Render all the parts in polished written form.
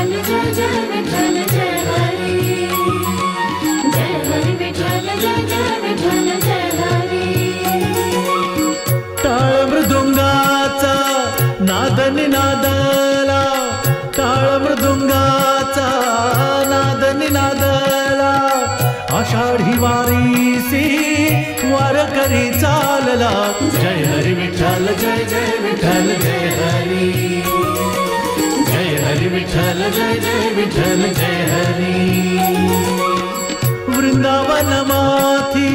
विठ्ठल जय जय विठ्ठल जय हरी विठ्ठल जय जय विठ्ठल जय हरी टाळ मृदुंगाचा नाद निनादला टाळ मृदुंगाचा नाद निनादला आषाढी वारीसी वारकरी चालला जय हरी विठ्ठल जय जय विठ्ठल जय हरी विठ्ठल जय जय विठ्ठल जय हरी वृंदावन माथी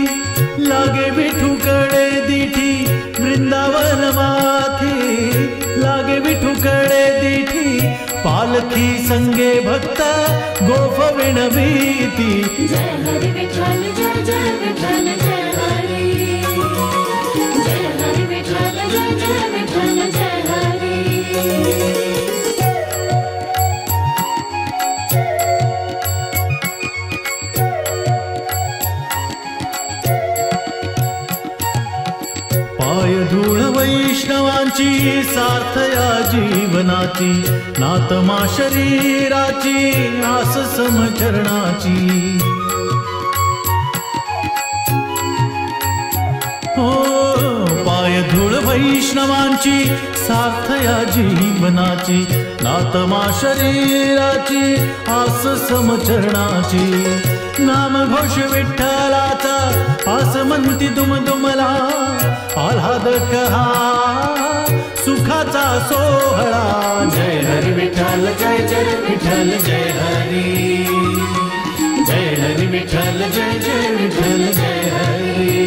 लागे विठुकडे दिठी वृंदावन माथी लागे विठुकडे दिठी पालखी संगे भक्त गोफविण भीती जय हरी विठ्ठल जय जय विठ्ठल जय हरी विठ्ठल जय जय विठ्ठल जय हरी पाय धूळ वैष्णवांची सार्थया जीवनाची नातमा शरीराची आस समचरणाची हो पाय धूळ वैष्णवांची सार्थया जीवनाची नातमा शरीराची आस समचरणाची नाम घोष विठ्ठलाचा आस म्हणती दुमदुमला आल्हादक हा सुखाचा सोहळा जय हरी विठ्ठल जय जय विठ्ठल जय हरी विठ्ठल जय जय विठ्ठल जय हरी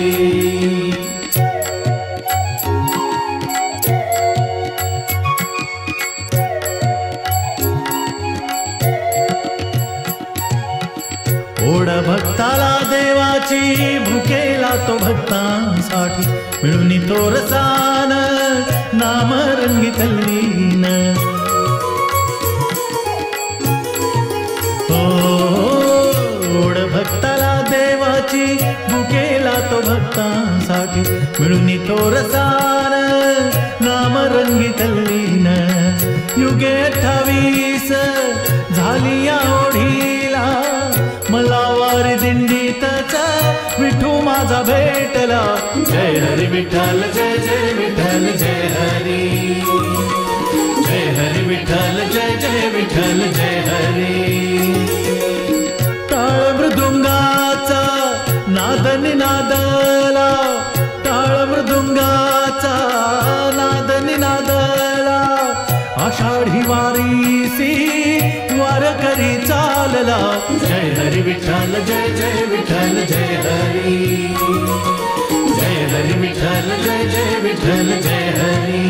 ओढ भक्ताला देवाची भुकेला तो भक्तांसाठी मिळून तो रसान नाम रंगी तल्लीन ओढ भक्ताला देवाची भुकेला तो भक्तांसाठी मिळून तो रसान नाम रंगी तल्लीन युगे 28 झाली या ओढीला मला वारी दिंडीतच विठू माझा भेटला जय हरी विठ्ठल जय जय विठ्ठल जय हरी विठ्ठल जय जय विठ्ठल जय हरी टाळ मृदुंगाचा नाद निनादला टाळ मृदुंगाचा नाद निनादला आषाढी वारीसी वारकरी चालला जय हरी विठ्ठल जय जय विठ्ठल जय हरी विठ्ठल जय जय विठ्ठल जय हरी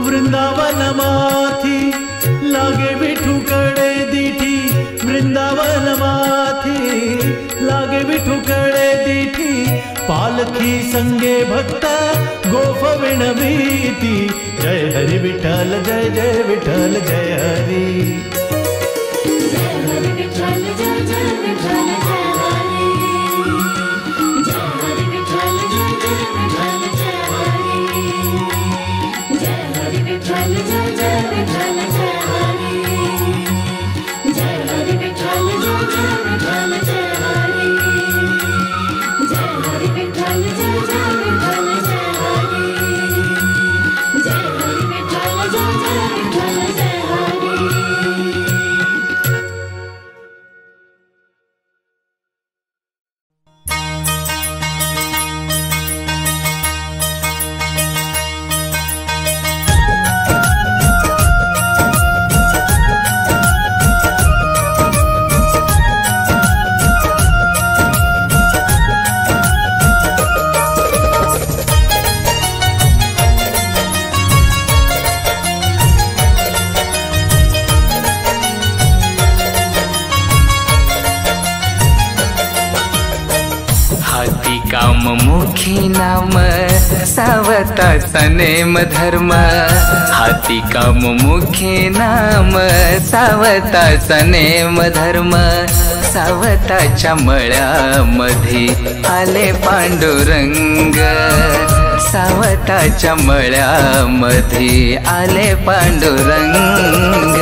वृंदावन माथी लागे विठुकडे दिठी वृंदावन माथी लागे विठुकडे दिठी पालखी संगे भक्त गोफविण भीती जय हरी विठ्ठल जय जय विठ्ठल जय हरी विठ्ठल जय जय विठ्ठल जय हरी विठ्ठल जय जय विठ्ठल जय हरी विठ्ठल जय जय विठ्ठल जय हरी विठ्ठल जय जय विठ्ठल जय हरी विठ्ठल जय जय विठ्ठल जय हरी विठ्ठल जय जय विठ्ठल जय हरी काम मुखी नाम सावता सनेम धर्म हाती काम मुखी नाम सावता सनेम धर्म सावताच्या मळ्यामध्ये आले पांडुरंग सावताच्या मळ्यामध्ये आले पांडुरंग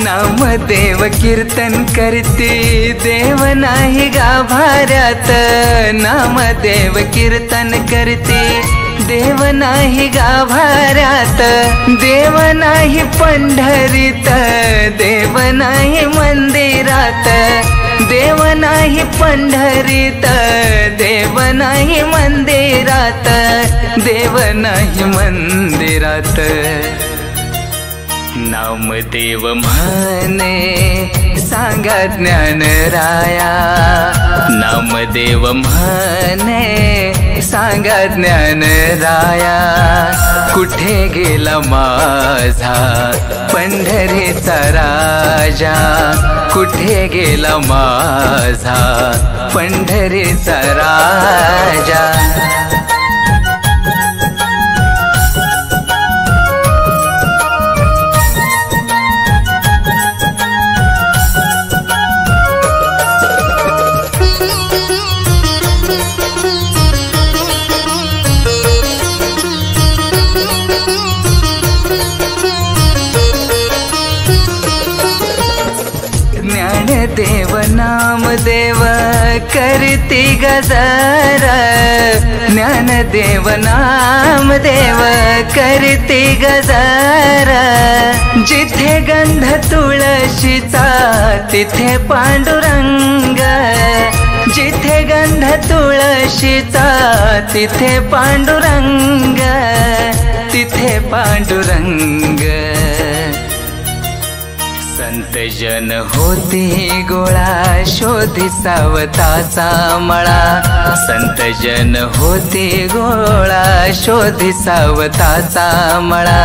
नामदेव कीर्तन करते देव नाही गाभाऱ्यात, नामदेव कीर्तन करते देव नाही गाभाऱ्यात, देव नाही पंढरीत, देव नाही मंदिरात, देव नाही पंढरीत, देव नाही मंदिरात, देव नाही मंदिरात. नामदेव म्हणे सांगा ज्ञानराया, नामदेव म्हणे सांगा ज्ञानराया, कुठे गेला माझा पंढरीचा राजा, कुठे गेला माझा पंढरीचा राजा. देव नामदेव करती गजर, ज्ञानदेव नामदेव करती गजर, जिथे गंध तुळशीचा तिथे पांडुरंग, जिथे गंध तुळशीचा तिथे पांडुरंग, तिथे पांडुरंग. संत जन होती गोळा शोधी सावताचा मळा, संत जन होती गोळा शोधी सावताचा मळा,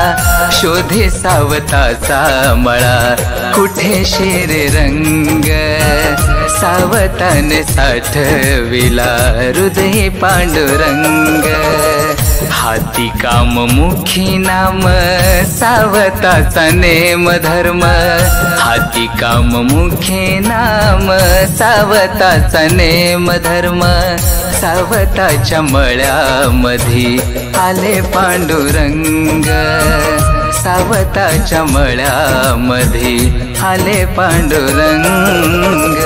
शोधी सावताचा मळा, कुठे शिर रंग सावताने साठविला हृदय पांडुरंग. हाती काम मुखी नाम सावताचा नेम धर्म, हाती काम मुखी नाम सावताचा नेम धर्म, सावताच्या मळ्यामध्ये आले पांडुरंग, सावताच्या मळ्यामध्ये आले पांडुरंग.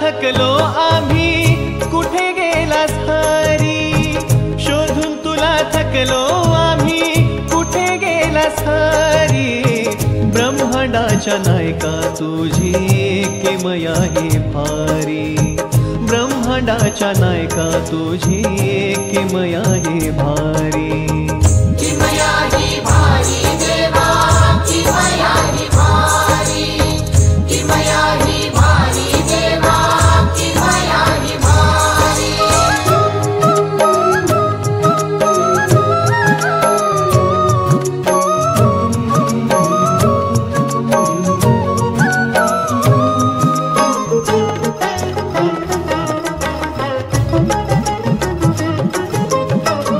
थकलो आम्ही कुठे गेलास हरी, शोधून तुला थकलो आम्ही कुठे गेलास हरी. ब्रह्मांडाच्या नायका तुझी किमया ही भारी, ब्रह्मांडाच्या नायका तुझी किमया ही भारी. किमया ही भारी देवा, किमया ही भारी, किमया ही भारी देवा, किमया ही भारी.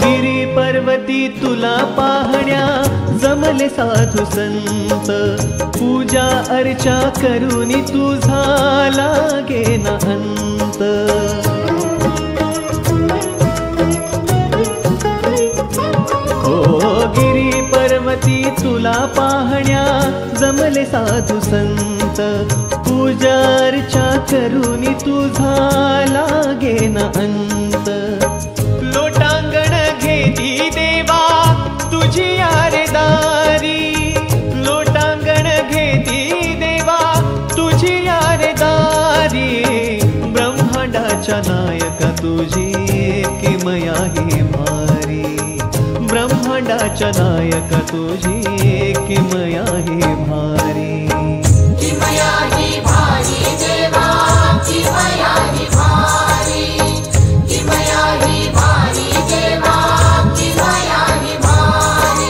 गिरी पर्वती तुला पाहण्या जमले साधू संत, पूजा अर्चा करूनी तुझा लागेना अंत. हो गिरी पर्वती तुला पाहण्या जमले साधू संत, पूजा अर्चा करूनी तुझा लागेना अंत. लोटांगण घेती देवा तुझी यारेदारी, लोटांगण घेती देवा तुझी यारेदारी. ब्रह्मांडाच्या नायका तुझी किमया ही भारी, ब्रह्मांडाच्या ब्रह्मांडाच्या नायक तुझी किमया ही भारी किमया ही भारी देवा किमया ही भारी किमया ही भारी देवा किमया ही भारी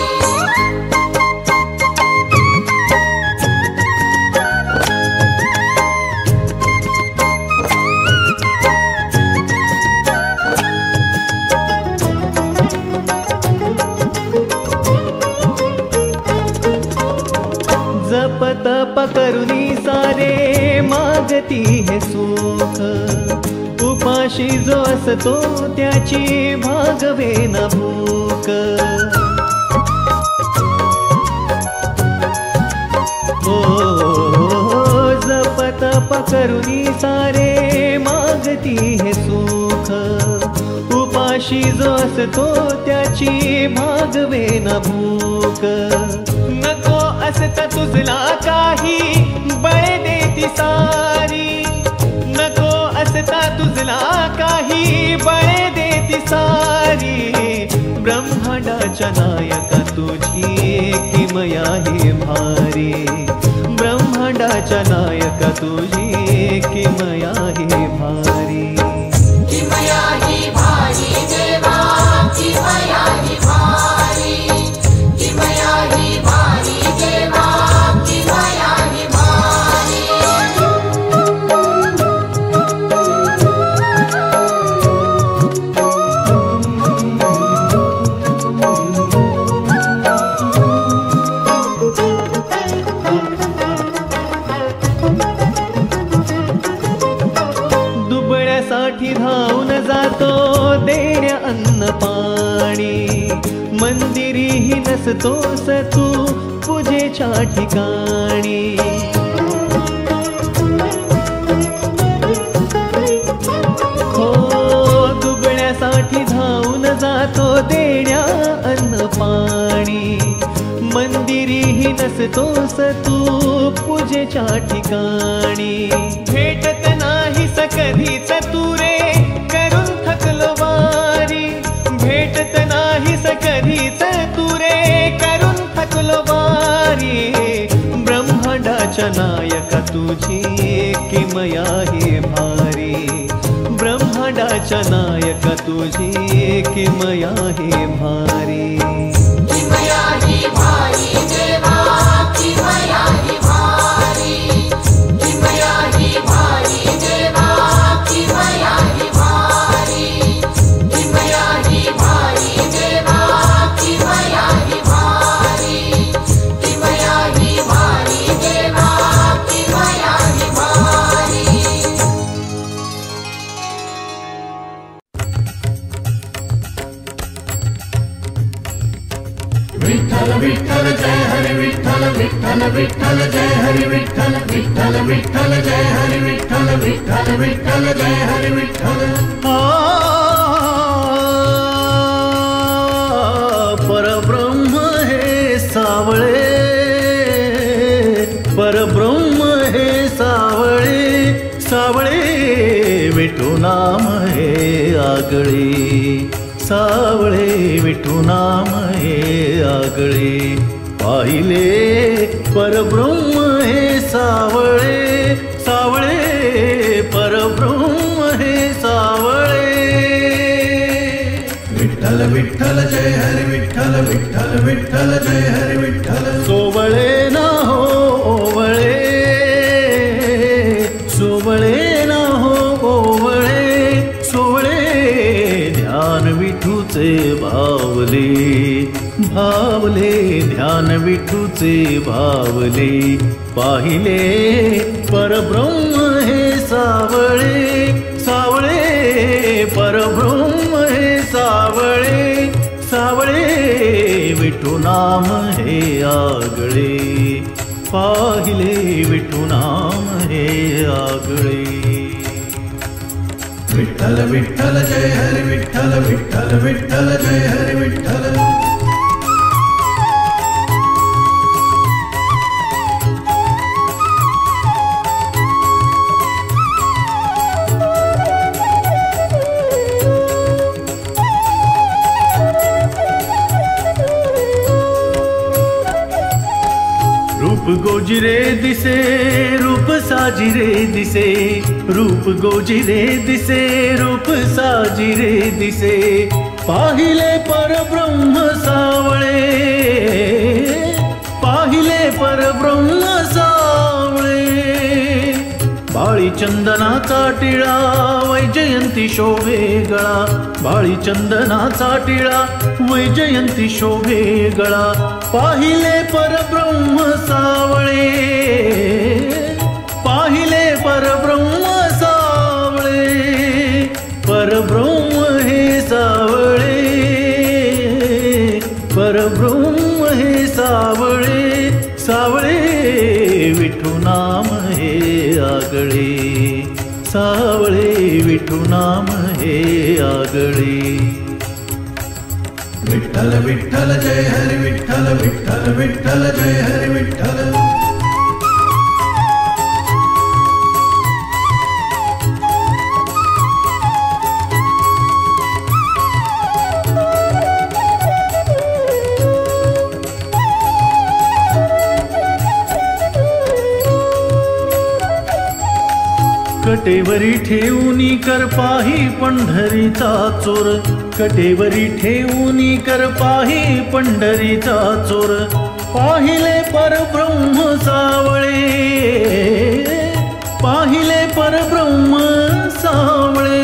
जप तप करुनी सारे मागती हे सुख उपाशी जो असतो त्याची भागवे न भूक जप तप करुनी सारे मागती हे सुख उपाशी जो असतो त्याची भागवे न भूक नको असता तुझला काही बळे देती सारी नको असता तुझला काही बळे देती सारी ब्रह्मांडाच्या नायक तुझी किमया ही भारी ब्रह्मांडाच्या नायक तुझी किमया ही भारी किमया ही भारी देवा किमया ही भारी किमया ही भारी देवा किमया ही भारी दुबळ्यासाठी धावून जातो देण्या अन्न पाणी मंदिरीही नसतोस तू पूजेच्या ठिकाणी हो दुबळ्यासाठी धावून जातो देण्या अन्न पाणी मंदिरीही नसतोस तू पूजेच्या ठिकाणी भेटत नाहीस कधीच तू रे करून थकलो वारी भेटत नाहीस कधीच तू रे करून थकलो वारी ब्रह्मांडाच्या नायक तुझी किमया ही भारी ब्रह्मांडाच्या नायक तुझी किमया ही भारी किमया ही भारी देवा किमया ही भारी किमया ही भारी देवा किमया ही भारी किमया ही भारी देवा किमया ही भारी किमया ही भारी देवा किमया ही भारी विठ्ठल विठ्ठल जय हरी विठ्ठल विठ्ठल विठ्ठल जय हरी विठ्ठल विठ्ठल विठ्ठल जय हरी विठ्ठल विठ्ठल विठ्ठल जय हरी विठ्ठल परब्रह्म हे सावळे परब्रह्म हे सावळे सावळे विठू नाम हे आगळे सावळे विठू नाम हे आगळे पाहिले परब्रह्म हे सावळे सावळे परब्रह्म हे सावळे विठ्ठल विठ्ठल जय हरी विठ्ठल विठ्ठल विठ्ठल जय हरी विठ्ठल सोवळे ना हो ओवळे सोवळे ना हो ओवळे सोवळे ध्यान विठूचे भावले भावले ध्यान विठूचे भावले पाहिले परब्रह्म हे सावळे सावळे परब्रह्म हे सावळे सावळे विठू नाम हे आगळे पाहिले विठू नाम हे आगळे विठ्ठल विठ्ठल जय हरी विठ्ठल विठ्ठल विठ्ठल जय हरी विठ्ठल गोजिरे दिसे रूप साजिरे दिसे रूप गोजिरे दिसे रूप साजिरे दिसे पाहिले परब्रह्म सावळे पाहिले परब्रह्म सावळे बाळी चंदनाचा टिळा वैजयंती शोभे गळा बाळी चंदनाचा टिळा वैजयंती शोभे गळा पाहिले परब्रह्म सावळे पाहिले परब्रह्म सावळे परब्रह्म हे सावळे परब्रह्म हे सावळे सावळे विठू नाम हे आगळे सावळे विठू नाम हे आगळे विठ्ठल विठ्ठल जय हरी विठ्ठल विठ्ठल विठ्ठल जय हरी विठ्ठल कटेवरी ठेवूनी कर पाही पंढरीचा चोर कटेवरी ठेवूनी कर पाही पंढरीचा चोर पाहिले परब्रह्म सावळे पाहिले परब्रह्म सावळे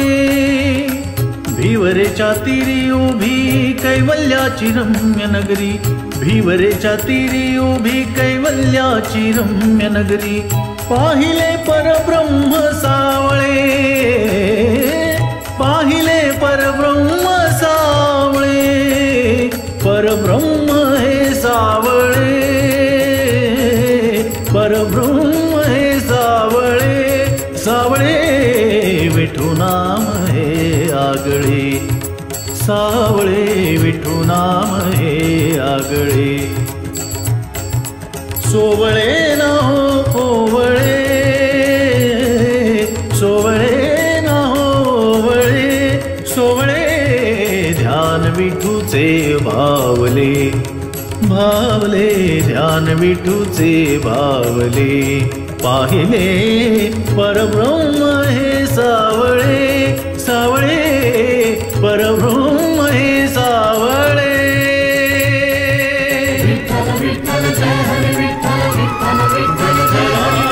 भिवरेच्या तीरी उभी कैवल्याची रम्य नगरी भिवरेच्या तीरी उभी कैवल्याची रम्य नगरी पाहिले परब्रह्म सावळे पाहिले परब्रह्म सावळे परब्रह्म हे सावळे परब्रह्म हे सावळे सावळे विठू नाम हे आगळे सावळे विठू नाम हे आगळे सोवळे ना होवळे सोवळे ना होवळे सोवळे ध्यान विठूचे भावले भावले ध्यान विठूचे भावले पाहिले परब्रह्म हे सावळे सावळे परब्रह्म हे सावळे विठ्ठल विठ्ठल जय हरी विठ्ठल विठ्ठल विठ्ठल जय हरी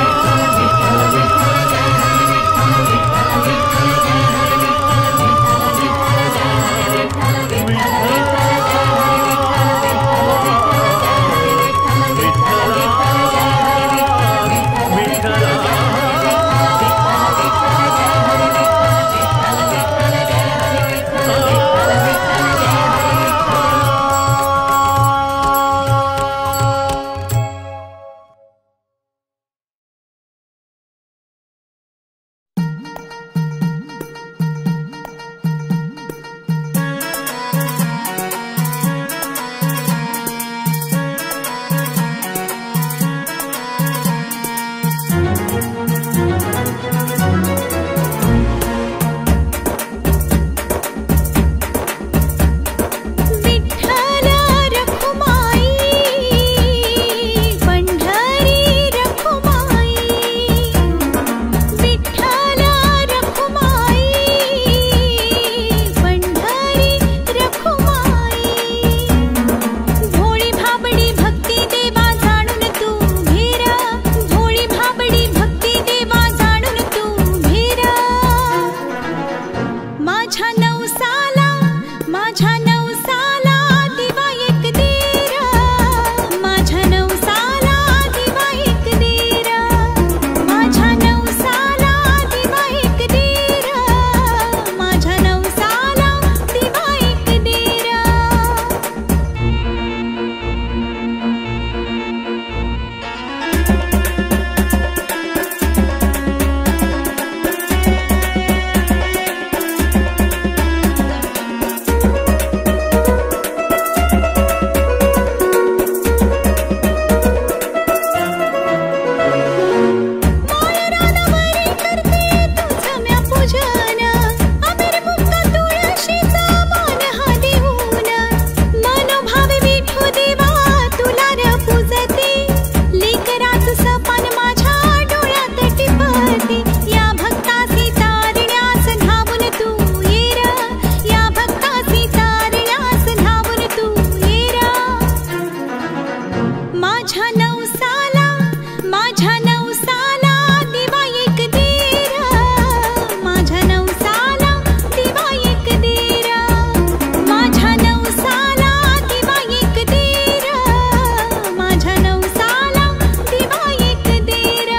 माझ्या नवसाला दिवा एक दीर, माझ्या नवसाला दिवा एक दीर, माझ्या नवसाला दिवा एक दीर, माझ्या नवसाला दिवा एक दीर.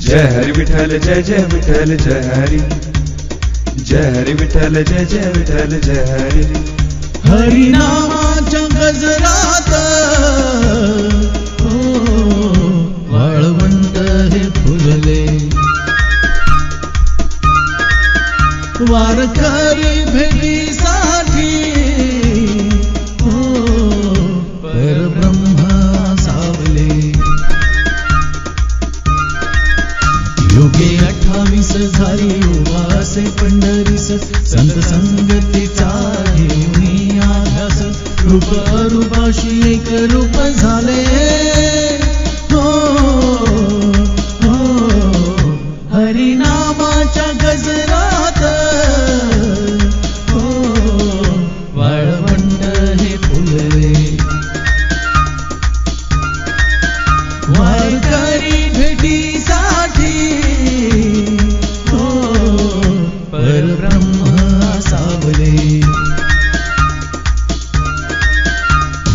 जय हरि विठ्ठल जय जय विठ्ठल जय हरि, जय हरि विठ्ठल जय जय विठ्ठल जय हरि. हरि नामाच्या गजरात वाळवंट हे फुलले, वारकरी भेटीसाठी परब्रह्म सावले. योगे 28 झाली उवासे पंढरीस, संत संगतीचा घेऊनी आध्यास, रूप अरूपाशी एक रूप झाले. हो हो हरिनामाच्या गजरात हो वाळवंट हे फुलले. वारकरी भेटीसाठी हो परब्रह्म सावले.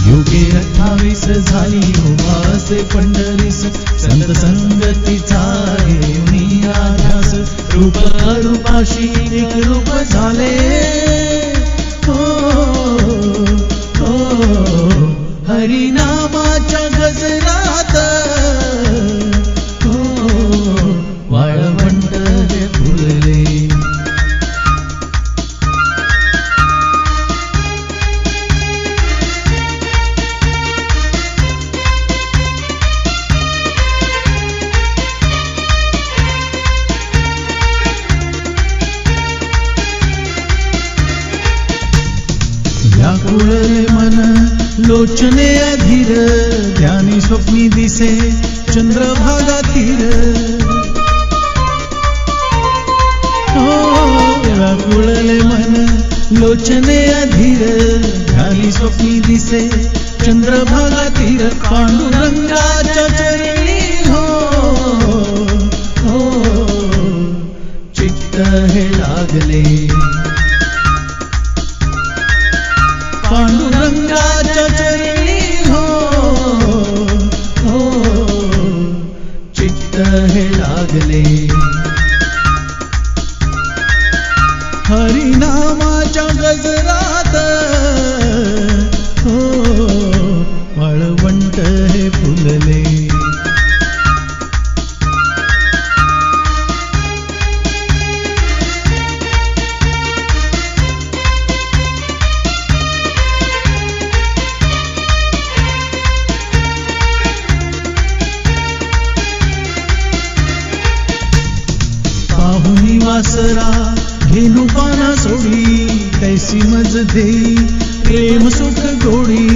युगे 28 झाली उवासे पंढरीस, संत संगतीचा घेऊनी आध्यास, रूप अरूपाशी एक रूप झाले. हो हो हरिनामाच्या गजरात हो वाळवंट हे फुलले. व्याकुळले मन लोचने अधीर, ध्यानी स्वप्नी दिसे चंद्रभागा तीर. हो व्याकुळले मन लोचने अधीर, ध्यानी स्वप्नी दिसे चंद्रभागा तीर. पांडुरंगाच्या चरणी हो हो चित्त हे लागले. पांडुरंग पांडुरंगाच्या चरणी हो हो चित्त हे लागले हरिनामाच्या गजरात हो वाळवंट हे फुलले पाहुणी वासरा घेणू पाना सोडी कैसी मज देई प्रेम सुख गोडी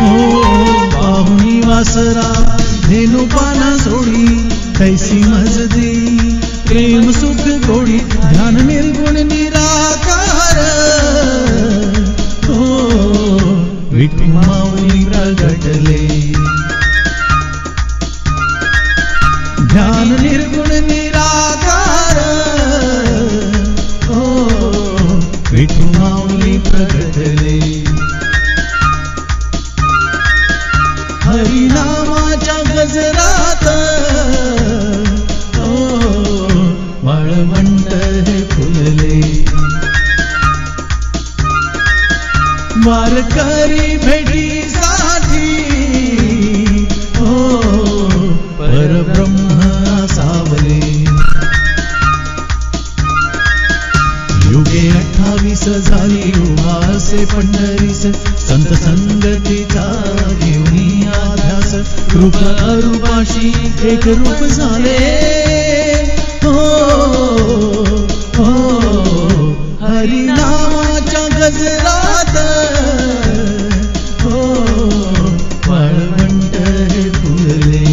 हो पाहुणी वासरा घेणू पाना सोडी कैसी मज देई प्रेम सुख गोडी ध्यान निर्गुण निराकार हो विठू माऊली प्रगटले ध्यान निर्गुण निराकार हो विठू माऊली प्रगटले हरिनामाच्या गजरात हो वाळवंट हे फुलले वारकरी भेटीसाठी हो परब्रह्म सावले युगे 28 झाली उभासे पंढरीस संत संगतीचा घेऊनी आध्यास रूप अरूपाशी एक रूप झाले हो हो हरिनामाच्या गजरात हो वाळवंट हे फुलले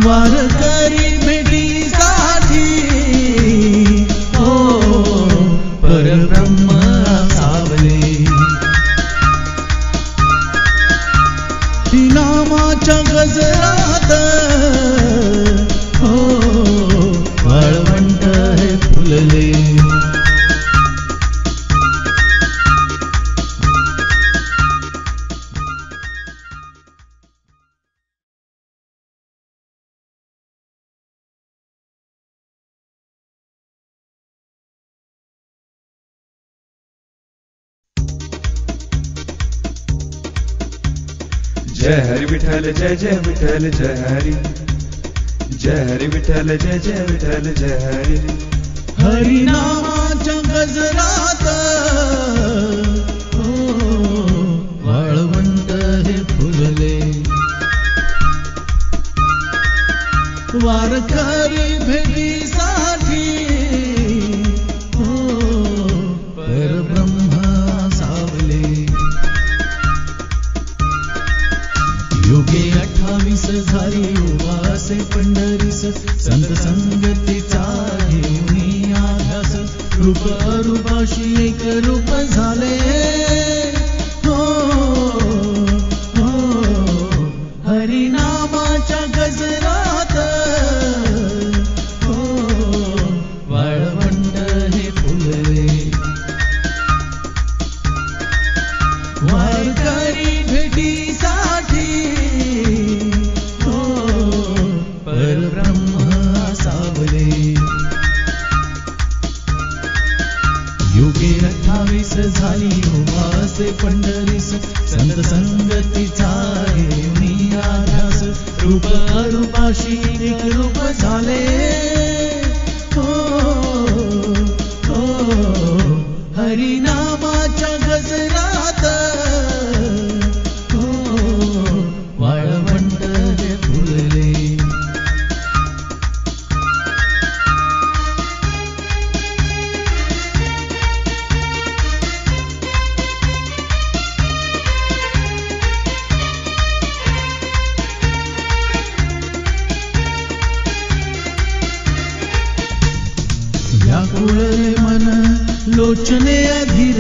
वारकरी भेटीसाठी हो परब्रह्म सावले नामाच्या गजरात हो वाळवंट हे फुलले जय हरि विठ्ठल जय जय विठ्ठल जय हरि विठ्ठल जय जय विठ्ठल जय हरि हरिनामाच्या गजरात हो वाळवंट हे फुलले वारकरी भेटीसाठी हो परब्रह्म सावले युगे 28 झाली उभासे पंढरीस संत संगतीचा घेऊनी आध्यास रूप अरूपाशी एक रूप झाले हो हो हरिनामाच्या गजरात हो वाळवंट हे फुलले वारकरी भेटीसाठी हो परब्रह्म सावले युगे 28 झाली उभासे पंढरीस संत संगतीचा घेऊनी आध्यास रूप अरूपाशी एक रूप झाले हो हो हरिनामाच्या गजरात हो वाळवंट हे फुलले व्याकुळले मन लोचने अधीर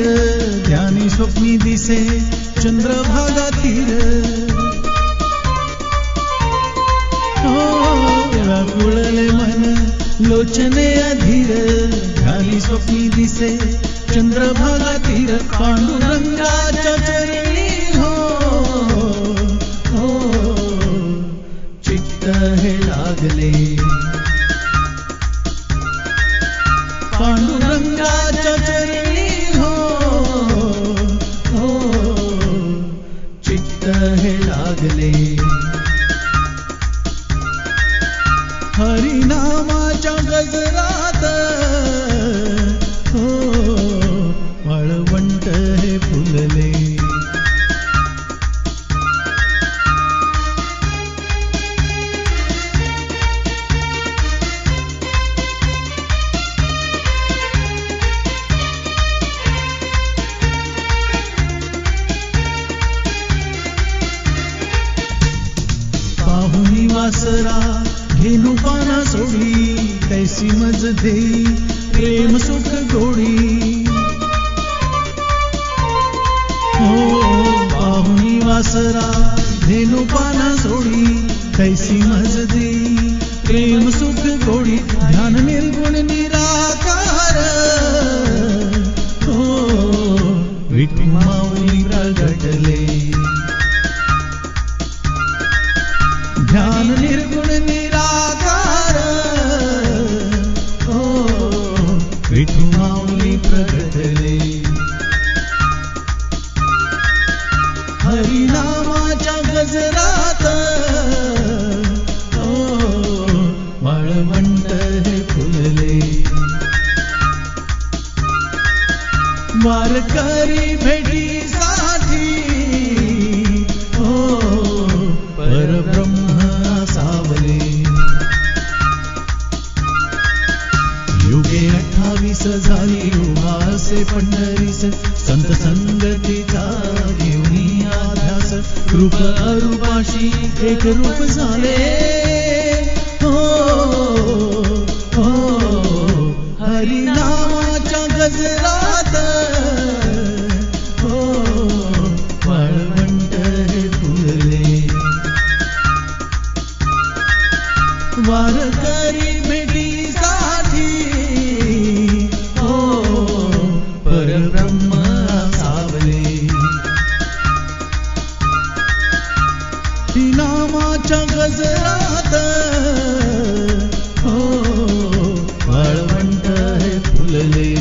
ध्यानी स्वप्नी दिसे चंद्रभागा तीर व्याकुळले मन लोचने अधीर ध्यानी पांडुरंगाच्या चरणी हो चित्त हे लागले हरिनामाच्या गजरात हो वाळवंट हे फुलले पाहुणी वासरा घेणू पाना सोडी कैसी मज देई प्रेम सुख गोडी हो पाहुणी वासरा घेणू पाना सोडी कैसी मज देई प्रेम सुख गोडी ध्यान निर्गुण निराकार हो विठू माऊली प्रगटले ध्यान निर्गुण निराकार हो विठू माऊली प्रगटले हरिनामाच्या गजरात हो वाळवंट हे फुलले वारकरी भेटीसाठी हो परब्रह्म सावले युगे 28 झाली उमासे पंढरीस संत संगतीचा घेऊनी आध्यास रूप अरूपाशी एक रूप झाले हो हरिनामाच्या गजरात हो वाळवंट हे फुलले वारकरी भेटीसाठी हो परब्रह्म सावले नामाच्या गजरात हो वाळवंट हे फुलले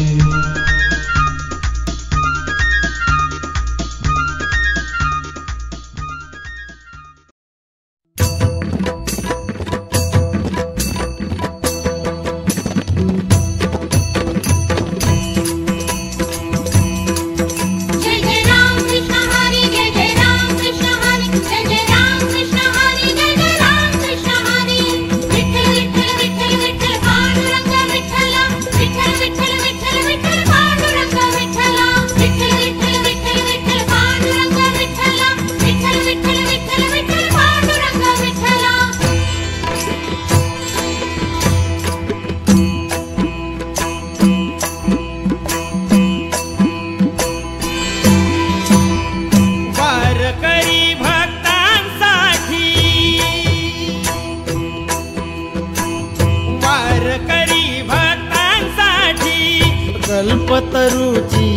कल्पतरुची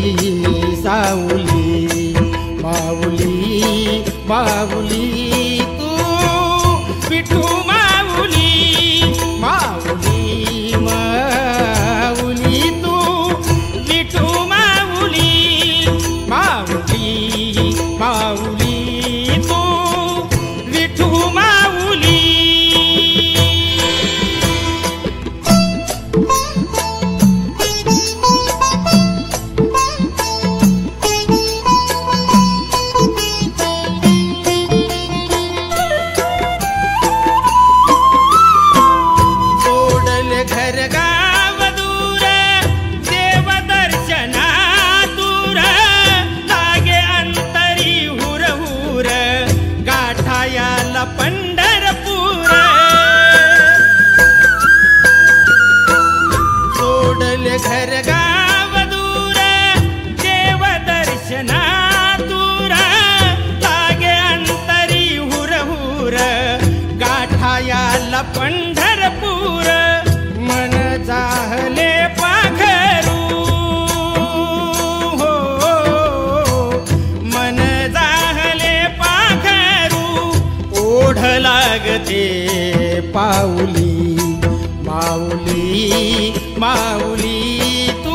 सावली माऊली माऊली तू विठू माऊली माऊली माऊली तू विठू माऊली माऊली माऊली तू विठू माऊली पंढरपूर सोडले घर गाव दूर देव दर्शना दूर लागे अंतरी हुरहुर गाठायाला पंढरपूर मन जाहले पाखरू हो मन जाहले पाखरू ओढ लागते पाऊली माऊली माऊली तू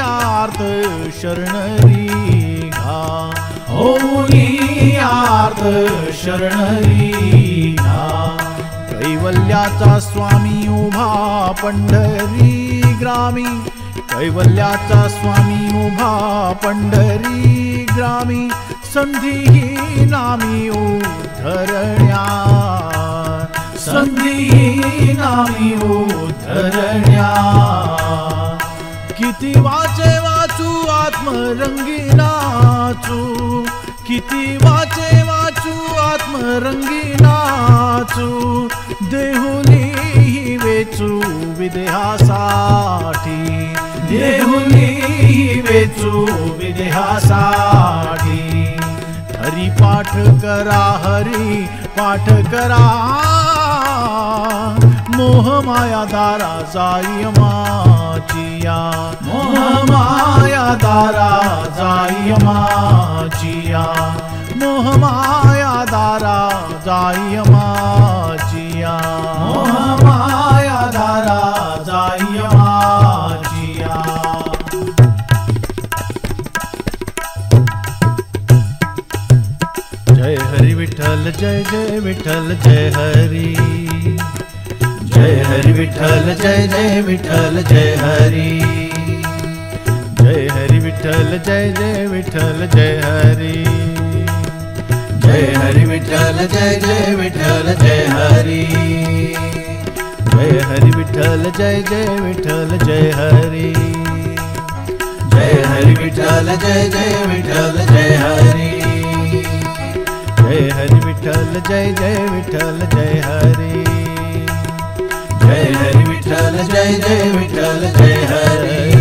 आर्त शरणरी घा, होऊनी आर्त शरणरी घा. कैवल्याचा स्वामी उभा पंढरी ग्रामी, कैवल्याचा स्वामी उभा पंढरी ग्रामी. संधी नामी उद्धरण्या, संधी नामी उद्धरण्या. किती वाचे वाचू आत्मरंगी नाचू, किती वाचे वाचू आत्मरंगी नाचू. देहुली वेचू विदेहासाठी, देहुली वेचू विदेहासाठी. हरी पाठ करा, हरी पाठ करा. मोह माया दारा जाई माचिया, मोह माया दारा जाई माचिया, मोह माया दारा जाई माचिया, मोह माया दारा जाई माचिया. जय हरी विठ्ठल, जय जय विठ्ठल, जय हरी. जय हरी विठ्ठल, जय जय विठ्ठल, जय हरी. जय हरी विठ्ठल, जय जय विठ्ठल, जय हरी. जय हरी विठ्ठल, जय जय विठ्ठल, जय हरी. जय हरी विठ्ठल, जय जय विठ्ठल, जय हरी. जय हरी विठ्ठल, जय जय विठ्ठल, जय हरी. जय हरी विठ्ठल, जय जय विठ्ठल, जय हरी. जय हरी विठ्ठल, जय जय विठ्ठल, जय हरी.